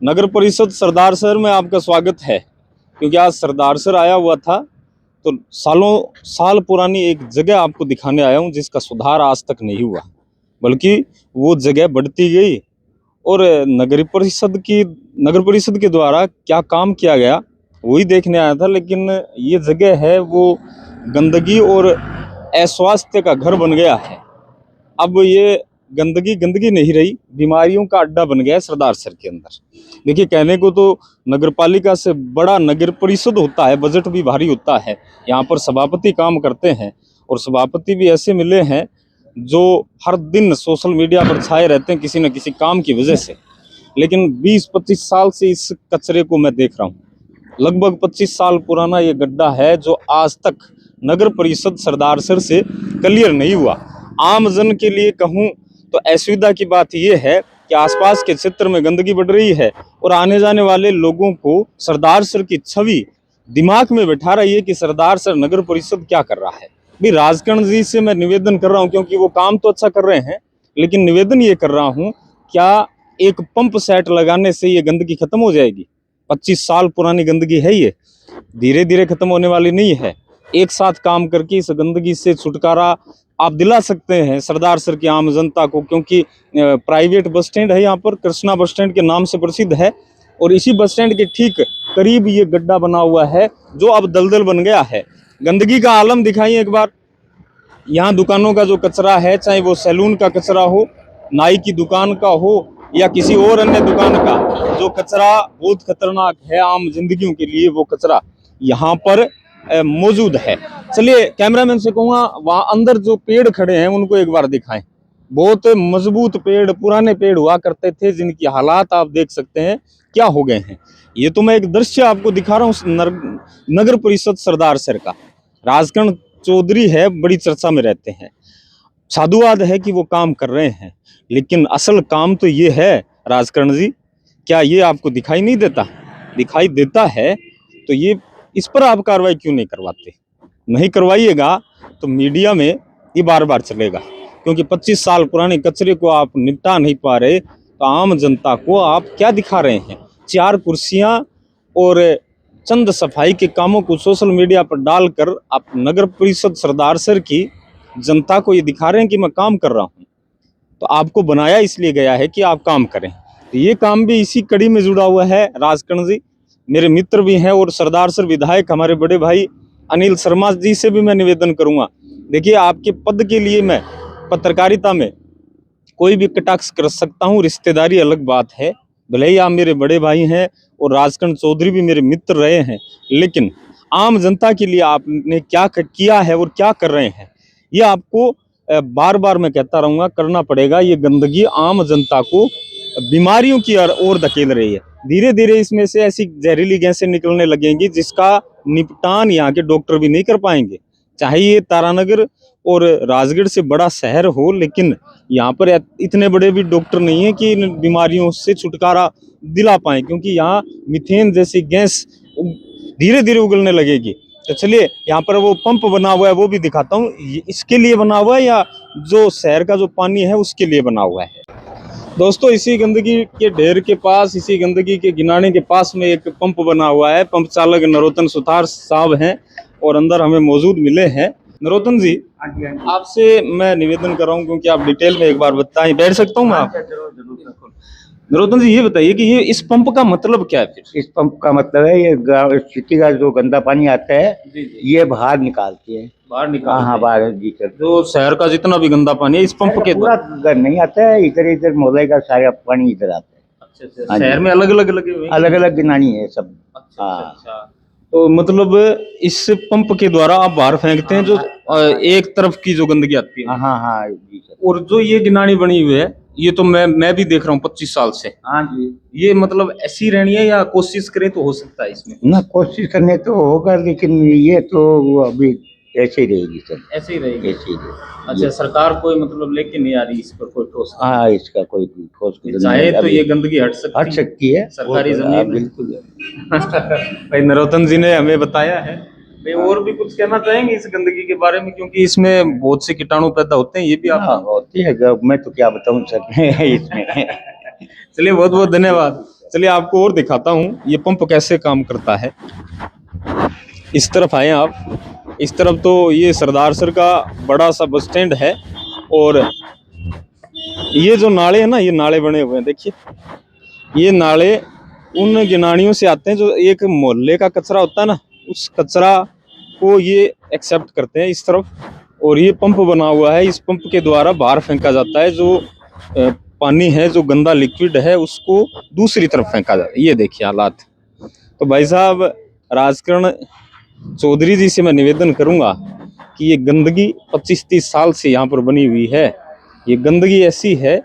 नगर परिषद सरदार शहर में आपका स्वागत है। क्योंकि आज सरदार शहर आया हुआ था तो सालों साल पुरानी एक जगह आपको दिखाने आया हूं जिसका सुधार आज तक नहीं हुआ, बल्कि वो जगह बढ़ती गई। और नगर परिषद के द्वारा क्या काम किया गया वही देखने आया था। लेकिन ये जगह है वो गंदगी और अस्वास्थ्य का घर बन गया है। अब ये गंदगी नहीं रही, बीमारियों का अड्डा बन गया है सरदार शहर के अंदर। देखिए, कहने को तो नगर पालिका से बड़ा नगर परिषद होता है, बजट भी भारी होता है। यहाँ पर सभापति काम करते हैं और सभापति भी ऐसे मिले हैं जो हर दिन सोशल मीडिया पर छाए रहते हैं किसी न किसी काम की वजह से। लेकिन 20-25 साल से इस कचरे को मैं देख रहा हूँ। लगभग 25 साल पुराना ये गड्ढा है जो आज तक नगर परिषद सरदार शहर से क्लियर नहीं हुआ। आम जन के लिए कहूँ तो असुविधा की बात यह है कि आसपास के क्षेत्र में गंदगी बढ़ रही है और आने जाने वाले लोगों को सरदार शहर की छवि दिमाग में बैठा रही है कि सरदार शहर नगर परिषद क्या कर रहा है। भी राजकर्ण जी से मैं निवेदन कर रहा हूं, क्योंकि वो काम तो अच्छा कर रहे हैं, लेकिन निवेदन ये कर रहा हूं, क्या एक पंप सेट लगाने से ये गंदगी खत्म हो जाएगी? 25 साल पुरानी गंदगी है, ये धीरे धीरे खत्म होने वाली नहीं है। एक साथ काम करके इस गंदगी से छुटकारा आप दिला सकते हैं सरदार शहर की आम जनता को। क्योंकि प्राइवेट बस स्टैंड है यहाँ पर, कृष्णा बस स्टैंड के नाम से प्रसिद्ध है, और इसी बस स्टैंड के ठीक करीब ये गड्ढा बना हुआ है जो अब दलदल बन गया है। गंदगी का आलम दिखाइए एक बार। यहाँ दुकानों का जो कचरा है, चाहे वो सैलून का कचरा हो, नाई की दुकान का हो या किसी और अन्य दुकान का, जो कचरा बहुत खतरनाक है आम जिंदगियों के लिए, वो कचरा यहाँ पर मौजूद है। चलिए, कैमरामैन से कहूँगा वहां अंदर जो पेड़ खड़े हैं उनको एक बार दिखाएं। बहुत मजबूत पेड़, पुराने पेड़ हुआ करते थे, जिनकी हालात आप देख सकते हैं क्या हो गए हैं। ये तो मैं एक दृश्य आपको दिखा रहा हूँ नगर परिषद सरदार शहर का। राजकर्ण चौधरी है, बड़ी चर्चा में रहते हैं, साधुवाद है कि वो काम कर रहे हैं, लेकिन असल काम तो ये है राजकर्ण जी, क्या ये आपको दिखाई नहीं देता? दिखाई देता है तो ये इस पर आप कार्रवाई क्यों नहीं करवाते? नहीं करवाइएगा तो मीडिया में ये बार बार चलेगा। क्योंकि 25 साल पुराने कचरे को आप निपटा नहीं पा रहे तो आम जनता को आप क्या दिखा रहे हैं? 4 कुर्सियां और चंद सफाई के कामों को सोशल मीडिया पर डालकर आप नगर परिषद सरदार शहर की जनता को ये दिखा रहे हैं कि मैं काम कर रहा हूँ। तो आपको बनाया इसलिए गया है कि आप काम करें। तो ये काम भी इसी कड़ी में जुड़ा हुआ है। राजकर्ण जी मेरे मित्र भी हैं, और सरदार शहर विधायक हमारे बड़े भाई अनिल शर्मा जी से भी मैं निवेदन करूंगा। देखिए, आपके पद के लिए मैं पत्रकारिता में कोई भी कटाक्ष कर सकता हूं, रिश्तेदारी अलग बात है। भले ही आप मेरे बड़े भाई हैं और राजकर्ण चौधरी भी मेरे मित्र रहे हैं, लेकिन आम जनता के लिए आपने क्या किया है और क्या कर रहे हैं, ये आपको बार बार मैं कहता रहूंगा करना पड़ेगा। ये गंदगी आम जनता को बीमारियों की ओर धकेल रही है। धीरे धीरे इसमें से ऐसी जहरीली गैसें निकलने लगेंगी जिसका निपटान यहाँ के डॉक्टर भी नहीं कर पाएंगे। चाहे ये तारानगर और राजगढ़ से बड़ा शहर हो, लेकिन यहाँ पर इतने बड़े भी डॉक्टर नहीं है कि इन बीमारियों से छुटकारा दिला पाए, क्योंकि यहाँ मीथेन जैसी गैस धीरे धीरे उगलने लगेगी। तो चलिए, यहाँ पर वो पंप बना हुआ है वो भी दिखाता हूँ। इसके लिए बना हुआ है या जो शहर का जो पानी है उसके लिए बना हुआ है? दोस्तों, इसी गंदगी के ढेर के पास, इसी गंदगी के गिनाने के पास में एक पंप बना हुआ है। पंप चालक नरोत्तम सुतार साहब हैं और अंदर हमें मौजूद मिले हैं। नरोत्तम जी, आपसे मैं निवेदन कर रहा हूँ, क्योंकि आप डिटेल में एक बार बताएं। बैठ सकता हूँ मैं आप? नरोत्तम जी, ये बताइए कि ये इस पंप का मतलब क्या है फिर? इस पंप का मतलब है ये सिटी का जो गंदा पानी आता है ये बाहर निकालती है। हाँ, बाहर जी सर। जो शहर का जितना भी गंदा पानी है इस पंप के पूरा घर नहीं आता है, इधर मोहल्ले का सारा पानी इधर आता है। अच्छा, शहर में अलग अलग लगे हुए हैं? अलग अलग गिनानी है सब। अच्छा। तो मतलब इस पंप के द्वारा आप बाहर फेंकते हैं जो एक तरफ की जो गंदगी आती है? हाँ जी सर। और जो ये गिनानी बनी हुई है, ये तो मैं भी देख रहा हूँ 25 साल से। हाँ जी। ये मतलब ऐसी रहनी है या कोशिश करें तो हो सकता है इसमें? ना, कोशिश करने तो होगा, लेकिन ये तो अभी ऐसे ही रहेगी सर। ऐसे ही रहेगी? ऐसे ही रहेगी। अच्छा, सरकार कोई मतलब लेके नहीं आ रही इस पर कोई ठोस? हाँ, इसका कोई ठोस चाहे तो ये गंदगी हट सकती है सरकारी जमीन। बिल्कुल। भाई नरोत्तम जी ने हमें बताया है। भाई और भी कुछ कहना चाहेंगे इस गंदगी के बारे में, क्योंकि इसमें बहुत से कीटाणु पैदा होते हैं, ये भी आप? होती है, मैं तो क्या बताऊं सर इसमें। चलिए, बहुत बहुत धन्यवाद। चलिए आपको और दिखाता हूँ ये पंप कैसे काम करता है। इस तरफ आए आप, इस तरफ तो ये सरदार सर का बड़ा सा बस स्टैंड है और ये जो नाले हैं ना, ये नाले बने हुए हैं, देखिए ये नाले उन गिनानियों से आते हैं जो एक मोहल्ले का कचरा होता है ना, उस कचरा को ये एक्सेप्ट करते हैं इस तरफ। और ये पंप बना हुआ है, इस पंप के द्वारा बाहर फेंका जाता है जो पानी है, जो गंदा लिक्विड है, उसको दूसरी तरफ फेंका जाता है। ये देखिए हालात। तो भाई साहब राजकरण चौधरी जी से मैं निवेदन करूंगा कि ये गंदगी 25-30 साल से यहाँ पर बनी हुई है। ये गंदगी ऐसी है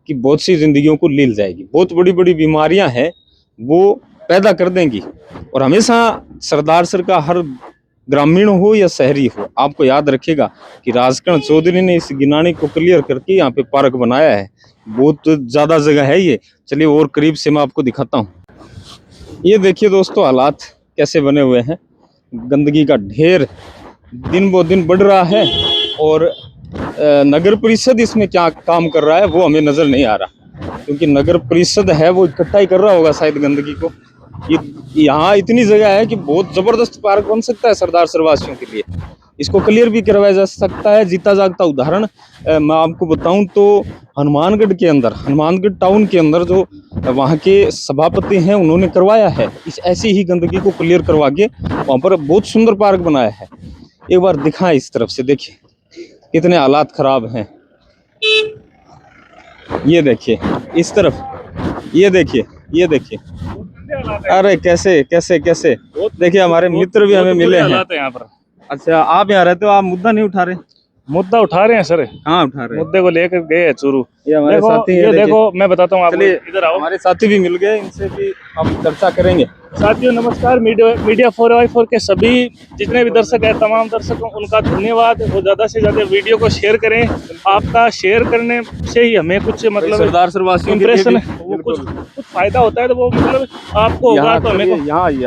कि बहुत सी जिंदगियों को लील जाएगी, बहुत बड़ी बड़ी बीमारियां हैं वो पैदा कर देंगी। और हमेशा सरदार सर का हर ग्रामीण हो या शहरी हो, आपको याद रखेगा कि राजकरण चौधरी ने इस गिनानी को क्लियर करके यहाँ पे पार्क बनाया है। बहुत ज्यादा जगह है ये। चलिए और करीब से मैं आपको दिखाता हूँ। ये देखिए दोस्तों हालात कैसे बने हुए हैं। गंदगी का ढेर दिन ब दिन बढ़ रहा है और नगर परिषद इसमें क्या काम कर रहा है वो हमें नजर नहीं आ रहा, क्योंकि नगर परिषद है वो इकट्ठा ही कर रहा होगा शायद गंदगी को। ये यहाँ इतनी जगह है कि बहुत जबरदस्त पार्क बन सकता है सरदार सरवासियों के लिए। इसको क्लियर भी करवाया जा सकता है। जीता जागता उदाहरण मैं आपको बताऊं तो हनुमानगढ़ के अंदर, हनुमानगढ़ टाउन के अंदर जो वहाँ के सभापति हैं उन्होंने करवाया है। इस ऐसी ही गंदगी को क्लियर करवा के वहाँ पर बहुत सुंदर पार्क बनाया है। एक बार दिखाएं इस तरफ से, देखिए कितने हालात खराब हैं। ये देखिए इस तरफ, ये देखिए, ये देखिए, अरे कैसे कैसे कैसे। देखिए हमारे मित्र भी हमें मिले हैं यहाँ पर। अच्छा आप यहाँ रहते हो, आप मुद्दा नहीं उठा रहे? मुद्दा उठा रहे हैं सर। हाँ उठा रहे हैं। मुद्दे को लेकर गए हैं चूरू। ये हमारे साथी ये देखो मैं बताता हूँ आपको, इधर आओ। हमारे साथी भी मिल गए, इनसे भी हम चर्चा करेंगे। साथियों नमस्कार। मीडिया 4x4 के सभी जितने भी दर्शक हैं, तमाम दर्शकों उनका धन्यवाद। वो ज्यादा से ज्यादा वीडियो को शेयर करें। आपका शेयर करने से ही हमें कुछ मतलब सरदार सरवासियों इम्प्रेशन वो कुछ फायदा होता है, तो वो मतलब आपको होगा। तो हमें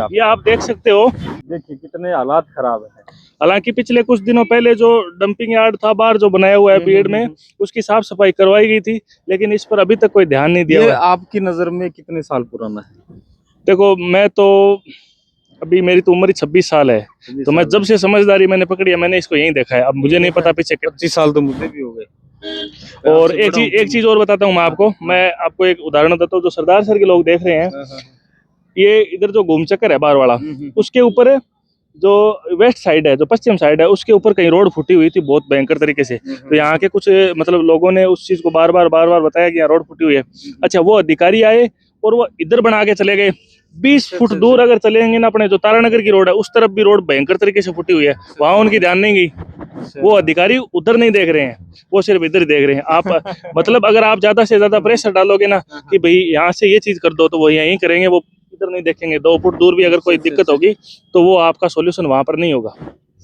ये आप देख सकते हो, देखिए कितने हालात खराब है। हालांकि पिछले कुछ दिनों पहले जो डंपिंग यार्ड था बाहर जो बनाया हुआ है बीड़ में, उसकी साफ सफाई करवाई गई थी, लेकिन इस पर अभी तक कोई ध्यान नहीं दिया। ये आपकी नजर में कितने साल पुराना है? देखो मैं तो अभी मेरी तो उम्र ही 26 साल है, तो मैं जब से समझदारी मैंने पकड़ी है मैंने इसको यहीं देखा है। अब मुझे नहीं पता पीछे 25 साल तो मुझे भी हो गए। और एक चीज और बताता हूँ मैं आपको एक उदाहरण देता हूँ। जो सरदार सर के लोग देख रहे हैं, ये इधर जो घूम चक्कर है बार वाला, उसके ऊपर जो वेस्ट साइड है, जो पश्चिम साइड है, उसके ऊपर कहीं रोड फूटी हुई थी बहुत भयंकर तरीके से। तो यहाँ के कुछ मतलब लोगों ने उस चीज को बार बार बताया कि यहाँ रोड फूटी हुई है। अच्छा वो अधिकारी आए और वो इधर बना के चले गए। 20 फुट दूर अगर चलेंगे ना, अपने जो तारानगर की रोड है उस तरफ भी रोड भयंकर तरीके से फूटी हुई है, वहां उनकी ध्यान नहीं गई। वो अधिकारी उधर नहीं देख रहे हैं, वो सिर्फ इधर देख रहे हैं। आप मतलब अगर आप ज्यादा से ज्यादा प्रेशर डालोगे ना कि भाई यहाँ से ये चीज कर दो, तो वो यहीं करेंगे, वो इधर नहीं देखेंगे। 2 फुट दूर भी अगर कोई दिक्कत होगी तो वो आपका सॉल्यूशन वहां पर नहीं होगा।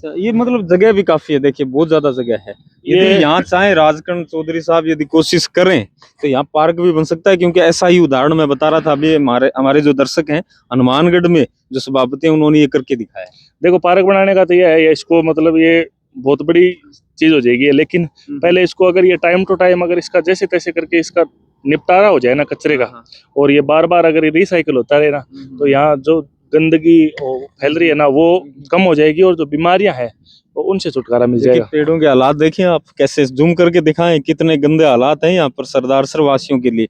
ये मतलब जगह भी काफी है, देखिए बहुत ज्यादा जगह है। यदि यहाँ चाहे राजकरण चौधरी साहब यदि कोशिश करें तो यहाँ पार्क भी बन सकता है, क्योंकि ऐसा ही उदाहरण मैं बता रहा था अभी। हमारे जो दर्शक हैं हनुमानगढ़ में जो सभापति हैं उन्होंने ये करके दिखाया। देखो पार्क बनाने का तो ये है, इसको मतलब ये बहुत बड़ी चीज हो जाएगी, लेकिन पहले इसको अगर ये टाइम टू टाइम अगर इसका जैसे तैसे करके इसका निपटारा हो जाए ना कचरे का, और ये बार बार अगर ये रिसाइकिल होता रहे ना, तो यहाँ जो गंदगी फैल रही है ना वो कम हो जाएगी, और जो बीमारियां हैं वो उनसे छुटकारा मिल जाएगा। पेड़ों के हालात देखिए आप, कैसे जूम करके दिखाएं कितने गंदे हालात हैं यहाँ पर सरदार सर वासियों के लिए।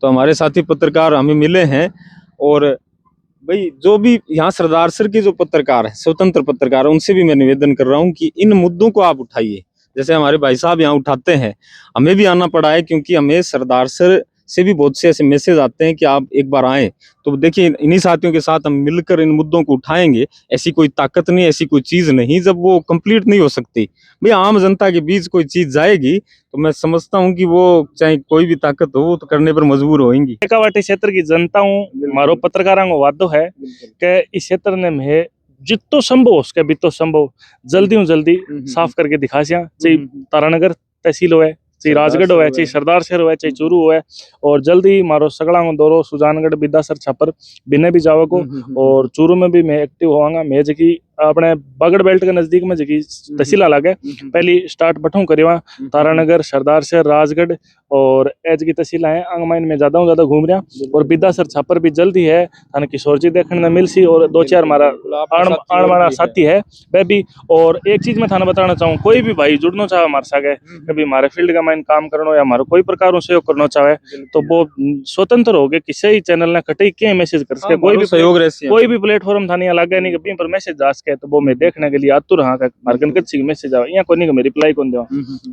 तो हमारे साथी पत्रकार हमें मिले हैं, और भाई जो भी यहाँ सरदार सर के जो पत्रकार है, स्वतंत्र पत्रकार है, उनसे भी मैं निवेदन कर रहा हूँ कि इन मुद्दों को आप उठाइए। जैसे हमारे भाई साहब यहाँ उठाते हैं, हमें भी आना पड़ा है, क्योंकि हमें सरदार सर से भी बहुत से ऐसे मैसेज आते हैं कि आप एक बार आएं। तो देखिए इन्हीं साथियों के साथ हम मिलकर इन मुद्दों को उठाएंगे। ऐसी कोई ताकत नहीं, ऐसी कोई चीज नहीं जब वो कंप्लीट नहीं हो सकती। भाई आम जनता के बीच कोई चीज जाएगी तो मैं समझता हूँ कि वो चाहे कोई भी ताकत हो वो तो करने पर मजबूर होएंगी। शेखावाटी क्षेत्र की जनता हूँ, मारो पत्रकारों को वादो है कि इस क्षेत्र ने मैं जितो संभव हो उसके बितो संभव जल्दी साफ करके दिखा सिया। चाहे तारानगर तहसील हो, चाहे राजगढ़ हो, चाहे सरदार शहर हो, चाहे चूरू हो, और जल्दी मारो सगड़ा दौरो सुजानगढ़ बिदासर छापर बिने भी जाओ को। और चूरू में भी मैं एक्टिव होवांगा। मैं जी अपने बागड़ बेल्ट के नजदीक में जगह तहसील अलग है। पहली स्टार्ट बठों करेवा तारानगर, सरदार शहर, राजगढ़ और एज की तहसील है। अंगमाइन में ज्यादा घूम रहा और बिद्दासर छापर भी जल्दी है। थाने किशोर जी देखने में मिल सी और 2-4 हमारा आण साथी है वह भी। और एक चीज मैं थाने बताना चाहूँ, कोई भी भाई जुड़ना चाहे हमारे साथ, कभी हमारे फील्ड का माइन काम करना या हमारा कोई प्रकार सहयोग करना चाहे तो वो स्वतंत्र हो गए, किसी ही चैनल ने कटे के मैसेज कर सके। कोई भी सहयोग, कोई भी प्लेटफॉर्म थाने लगे नहीं कि पर मैसेज जा सके तो वो मैं देखने के लिए आतुर हाँ का मार्कन कच्ची मैसेज आवे यहाँ कोई नहीं मैं रिप्लाई कौन देवा,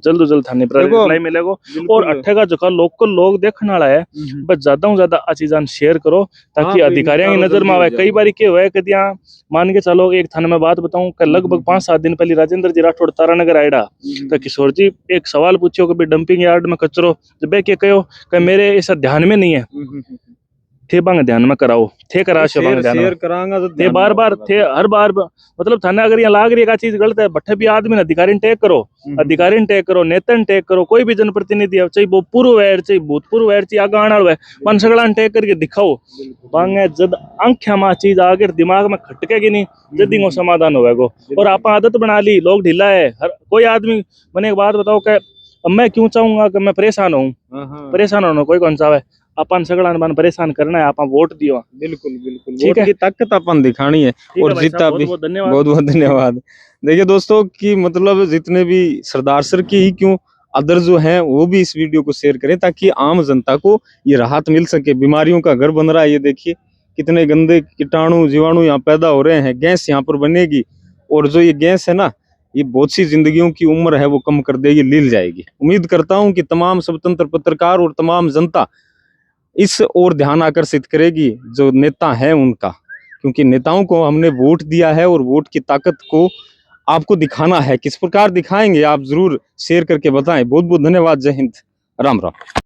जल्द जल्द थाने पर रिप्लाई मिलेगा। और अट्ठे का जो लोकल लोग देखने वाला है बस ज्यादा आ चीज़ां शेयर करो ताकि अधिकारियों की नजर में आवे। कई बार क्या हुआ है कि यहाँ मान के चलो एक थाने में बात बताऊं कि लगभग 5-7 दिन पहले राजेंद्र जी राठौड़ तारानगर आयडा तो किशोर जी एक सवाल पूछो कि डंपिंग यार्ड में कचरो जब के कहो कि मेरे ऐसा ध्यान में नहीं है थे बांग ध्यान में कराओ थे करा शेयर करांगा थे बार थे हर बार मतलब थाने अगर यहाँ लाग रही है चीज गलत है बट्ठे भी आदमी अधिकारी टैग करो, अधिकारी टैग करो, नेतन टैग करो, कोई भी जनप्रतिनिधि है चाहे वो पूर्व है चाहे भूतपूर्व है चाहे आगे आने वाला है मन सगड़ा टैग करके दिखाओ बांगे जद आंख्या में चीज आगे दिमाग में खटकेगी नहीं जद ही समाधान होगा। और आप आदत बना ली लोग ढीला है हर कोई आदमी। मैंने एक बात बताओ कि मैं क्यों चाहूंगा कि मैं परेशान हूँ, परेशान होना कोई कौन सा है अपन सगड़ा मन परेशान करना है, अपन वोट दियो। बिल्कुल वोट की ताकत अपन दिखानी है। और जीता भी बहुत बहुत धन्यवाद। देखिए दोस्तों कि मतलब जितने भी सरदार सर की ही क्यों अदर जो हैं वो भी इस वीडियो को शेयर करें ताकि आम जनता को ये राहत मिल सके। बीमारियों का घर बन रहा है, ये देखिए कितने गंदे कीटाणु जीवाणु यहाँ पैदा हो रहे हैं। गैस यहाँ पर बनेगी और जो ये गैस है ना ये बहुत सी जिंदगियों की उम्र है वो कम कर देगी, लील जाएगी। उम्मीद करता हूँ कि तमाम स्वतंत्र पत्रकार और तमाम जनता इस ओर ध्यान आकर्षित करेगी जो नेता हैं उनका, क्योंकि नेताओं को हमने वोट दिया है और वोट की ताकत को आपको दिखाना है। किस प्रकार दिखाएंगे आप जरूर शेयर करके बताएं। बहुत बहुत धन्यवाद। जय हिंद, राम राम।